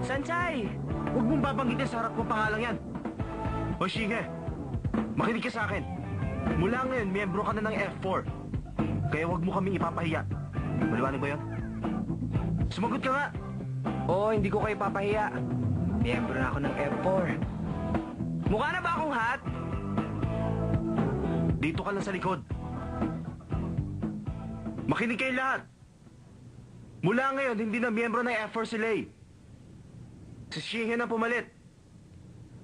Sanchay! Huwag mong babanggitin sa harap ko pangalang yan. O sige, makinig ka sa akin. Mula ngayon, miyembro ka na ng F4. Kaya huwag mo kaming ipapahiya. Maliwanag ba yun? Sumagot ka nga! Oo, hindi ko kayo papahiya. Miyembro na ako ng F4. Mukha na ba akong hat? Dito ka lang sa likod. Makinig kayo lahat. Mula ngayon, hindi na miyembro ng F4 si Lei. Si Shihen ang pumalit.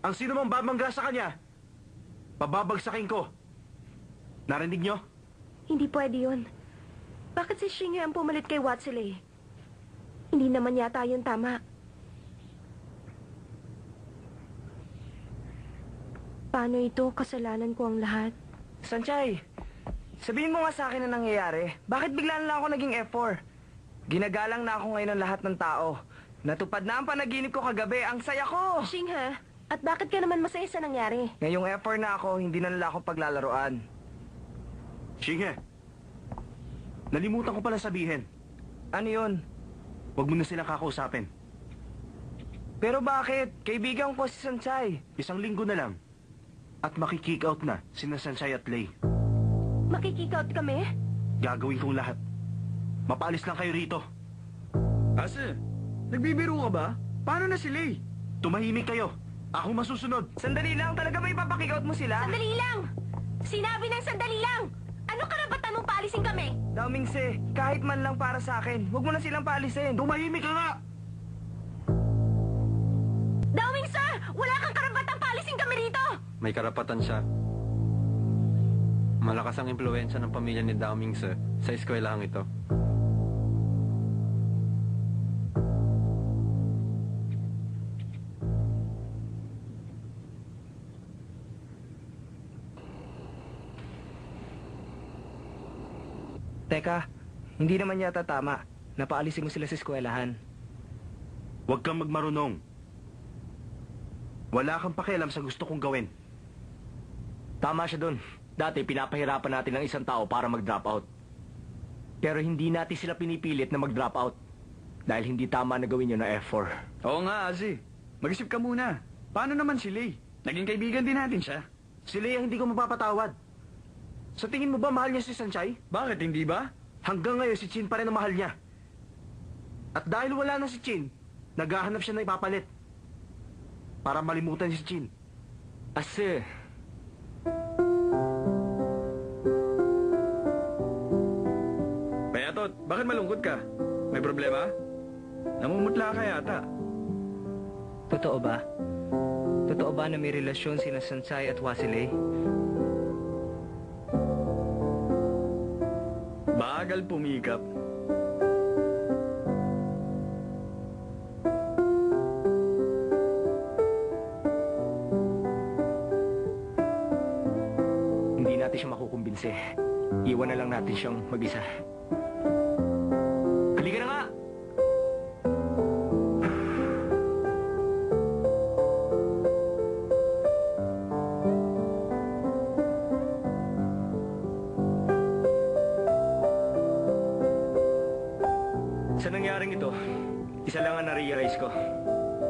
Ang sino mang babangga sa kanya, pababagsakin ko. Narinig nyo? Hindi pwede yun. Bakit si Shinge ang pumalit kay Watsile? Hindi naman yata yun tama. Paano ito? Kasalanan ko ang lahat. Sanchay, sabihin mo nga sa akin na nangyayari. Bakit bigla na lang ako naging F4? Ginagalang na ako ngayon ng lahat ng tao. Natupad na ang panaginip ko kagabi. Ang saya ko! Shingha, at bakit ka naman masaya sa nangyari? Ngayong F4 na ako, hindi na nila ako paglalaroan. Shinge, nalimutan ko pala sabihin. Ano yun? Huwag mo na silang kakausapin. Pero bakit? Kaibigan ko si Sanchay. 1 linggo na lang. At makikick out na sina Sanchay at Lei. Makikikout kami? Gagawin kong lahat. Mapaalis lang kayo rito. Ase, nagbibiro ka ba? Paano na si Lei? Tumahimik kayo. Ako masusunod. Sandali lang, talaga ba ipapakikout mo sila? Sandali lang! Sinabi ng sandali lang! Ano karapatan mong paalisin kami? Daomingse, kahit man lang para sa akin, huwag mo na silang paalisin. Tumahimik ka nga! Dawing sir! Wala kang karapatang paalisin kami rito! May karapatan siya. Malakas ang impluensya ng pamilya ni Dao Mingse sa eskwelahang ito. Teka, hindi naman yata tama. Napaalisin mo sila sa eskwelahan. Huwag kang magmarunong. Wala kang pakialam sa gusto kong gawin. Tama siya dun. Dati pinapahirapan natin ng isang tao para mag-drop out. Pero hindi natin sila pinipilit na mag-drop out. Dahil hindi tama na gawin yun na F4. Oo nga, Ase. Mag-isip ka muna. Paano naman si Lei? Naging kaibigan din natin siya. Si Lei ang hindi ko mapapatawad. Sa tingin mo ba mahal niya si Sanchay? Bakit, hindi ba? Hanggang ngayon si Chin pa rin ang mahal niya. At dahil wala na si Chin, naghahanap siya ng ipapalit. Para malimutan si Chin. Ase, Payatot, bakit malungkot ka? May problema? Namumutla ka yata. Totoo ba? Totoo ba na may relasyon sina Sanchay at Wasilei? Bagal pumikap. hindi natin siya makukumbinsi. Iwan na lang natin siyang mag-isa. Halika na nga! Sa nangyaring ito, isa lang ang na-realize ko.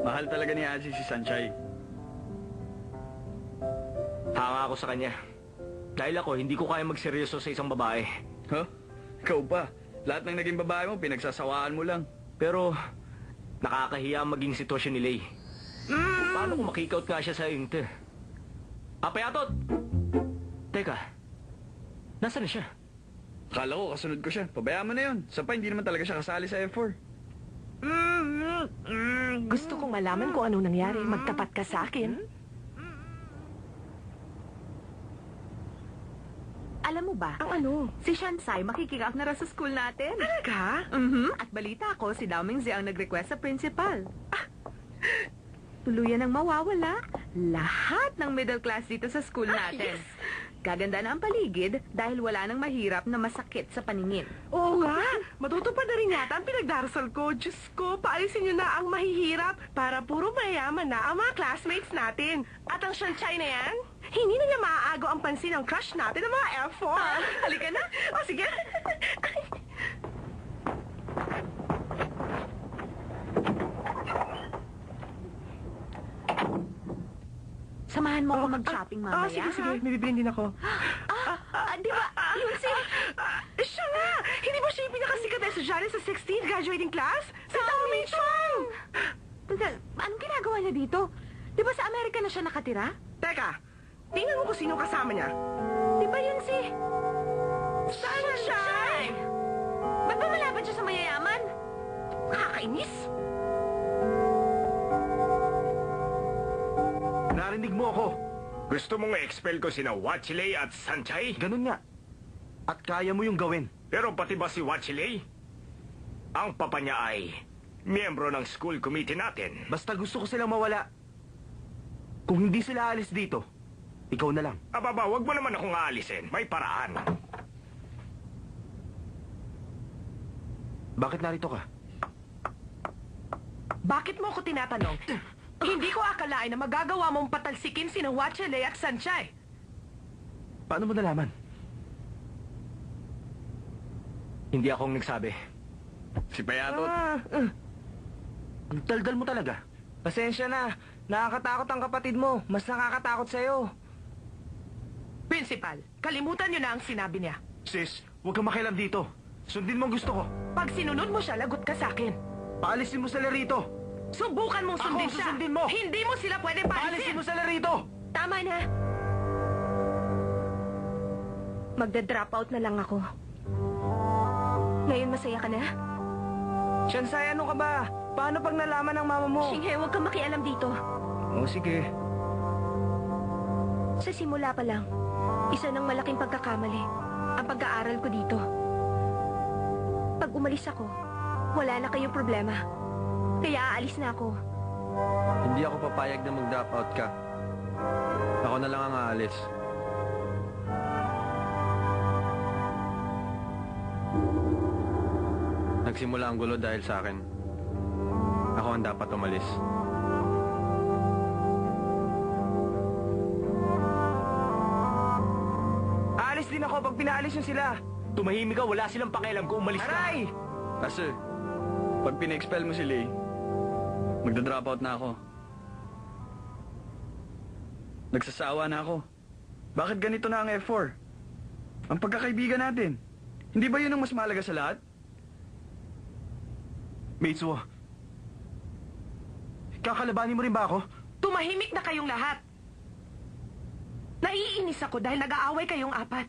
Mahal talaga ni Aji si Sanchay. Hanga ako sa kanya. Dahil ako, hindi ko kaya magseryoso sa isang babae. Huh? Ikaw pa. Lahat ng naging babae mo, pinagsasawaan mo lang. Pero, nakakahiya ang maging sitwasyon ni Lei. Paano kung makikout nga siya sa inte? Payatot! Teka, nasaan na siya? Akala ko, kasunod ko siya. Pabayaan mo na yun. Sa pa, hindi naman talaga siya kasali sa F4. Gusto kong malaman kung anong nangyari. Magtapat ka sa akin. Alam mo ba? Ang ano? Si Shansai makikigak na raw sa school natin. Talaga? At balita ko, si Dao Mingze ang nag-request sa principal. Tuluyan ang mawawala. Lahat ng middle class dito sa school natin. Gaganda na ang paligid dahil wala nang mahirap na masakit sa paningin. Oo nga. Matutupad na rin yata ang pinagdarasal ko. Diyos ko, paalisin niyo na ang mahihirap para puro mayaman na ang mga classmates natin. At ang Shansai na yan, hindi na niya maaagaw ang pansin ng crush natin ng mga F4. Halika na. O, sige. samahan mo ako mag-shopping mamaya, sige. ha? May bibilin din ako. Di ba? Yun si... Siya nga! Hindi ba siya yung pinakasikat na estudyante sa 16th graduating class? Si Tommy Chong! Teka, anong ginagawa niya dito? Di ba sa Amerika na siya nakatira? Teka, tingnan mo kung sino kasama niya. Di ba yun si... Sunshine! Ba't ba malapit siya sa mayayaman? Nakakainis. Narinig mo ako. Gusto mong i-expel ko sina Wachilei at Sanchay? Ganun nga. At kaya mo yung gawin. Pero pati ba si Wachilei? Ang papa niya ay miyembro ng school committee natin. Basta gusto ko silang mawala. Kung hindi sila alis dito, ikaw na lang. Ababa, wag mo naman akong aalisin. May paraan. Bakit narito ka? Bakit mo ako tinatanong? Hindi ko akalain na magagawa mong patalsikin sina Wachele at Sanchay. Paano mo nalaman? Hindi akong nagsabi. Si Payatot. Ang daldal mo talaga. Pasensya na. Nakakatakot ang kapatid mo. Mas nakakatakot sa'yo. Principal, kalimutan niyo na ang sinabi niya. Sis, huwag kang makialam dito. Sundin mo ang gusto ko. Pag sinunod mo siya, lagot ka sa akin. Paalisin mo sila rito. Subukan mong sundin Ako, siya. susundin mo. Hindi mo sila pwede Paalisin paalisin. mo sila rito. Tama na. Magda-drop out na lang ako. Ngayon masaya ka na? Shansai, ano ka ba? Paano pag nalaman ng mama mo? Shinghe, huwag kang makialam dito. Oh, sige. Sa simula pa lang, isa ng malaking pagkakamali ang pag-aaral ko dito. Pag umalis ako, wala na kayong problema. Kaya aalis na ako. Hindi ako papayag na mag-drop out ka. Ako na lang ang aalis. Nagsimula ang gulo dahil sa akin. Ako ang dapat umalis. Aalis din ako pag pinaalis yun sila. Tumahimik ka, wala silang pakialam kung umalis ka. Aray! Kasi, pag pina-expel mo si Lay, magda-drop out na ako. Nagsasawa na ako. Bakit ganito na ang F4? Ang pagkakaibigan natin. Hindi ba yun ang mas mahalaga sa lahat? Mitsuo, kakalabanin mo rin ba ako? Tumahimik na kayong lahat. Naiinis ako dahil nag-aaway kayong apat.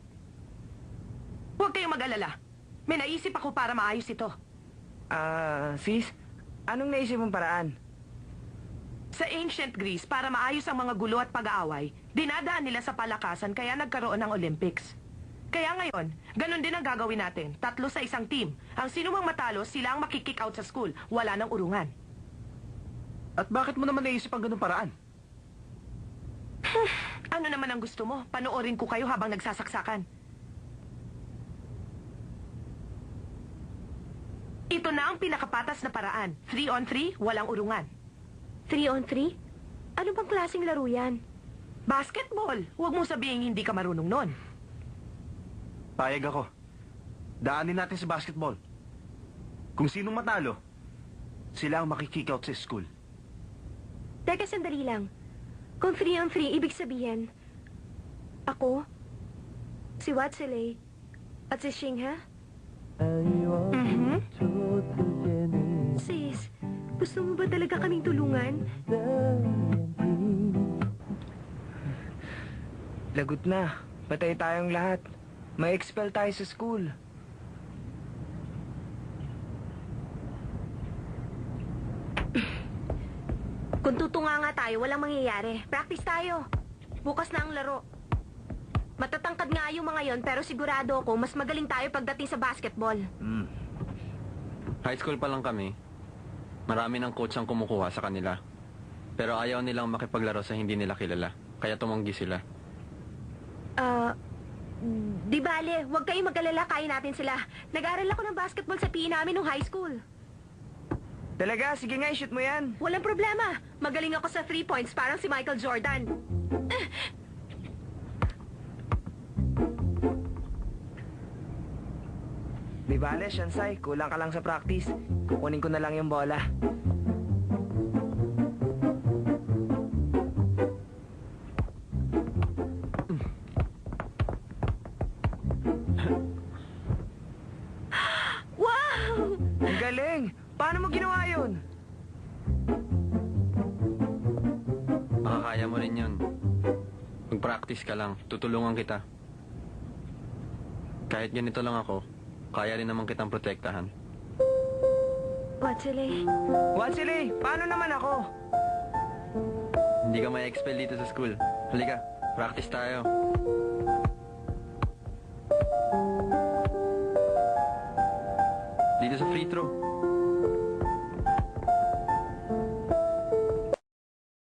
Huwag kayong mag-alala. May naisip ako para maayos ito. Sis, anong naisip mong paraan? Sa ancient Greece, para maayos ang mga gulo at pag-aaway, dinadaan nila sa palakasan kaya nagkaroon ng Olympics. Kaya ngayon, ganun din ang gagawin natin. 3 sa isang team. Ang sino mang matalo, sila ang makikick out sa school. Wala nang urungan. At bakit mo naman naisip ang ganung paraan? Ano naman ang gusto mo? Panoorin ko kayo habang nagsasaksakan. Ito na ang pinakapatas na paraan. 3-on-3, walang urungan. 3-on-3? Ano bang klaseng laro yan? Basketball. Huwag mong sabihin hindi ka marunong nun. Payag ako. Daanin natin sa basketball. Kung sinong matalo, sila ang makikick out sa school. Teka, sandali lang. Kung 3-on-3, ibig sabihin, ako, si Watsile, at si Shingha? Sis, gusto mo ba talaga kaming tulungan? Lagot na. Patay tayong lahat. May expel tayo sa school. Kung tutunga nga tayo, walang mangyayari. Practice tayo. Bukas na ang laro. Matatangkad nga yung mga yon, pero sigurado ako, mas magaling tayo pagdating sa basketball. High school pa lang kami. Marami ng coach ang kumukuha sa kanila. Pero ayaw nilang makipaglaro sa hindi nila kilala. Kaya tumanggi sila. Di bale, huwag kayong mag-alala, kaya natin sila. Nag-aral ako ng basketball sa PE namin nung high school. Talaga? Sige nga, shoot mo yan. Walang problema. Magaling ako sa 3 points, parang si Michael Jordan. Di bale, Shansai. Kulang ka lang sa practice. Kukunin ko na lang yung bola. galing! Paano mo ginawa yun? Makakaya mo rin yun. Mag-practice ka lang. Tutulungan kita. Kahit ganito lang ako, kaya rin naman kitang protektahan. Watsilay, Watsilay, paano naman ako? Hindi ka may expel dito sa school. Halika, practice tayo. Dito sa free throw.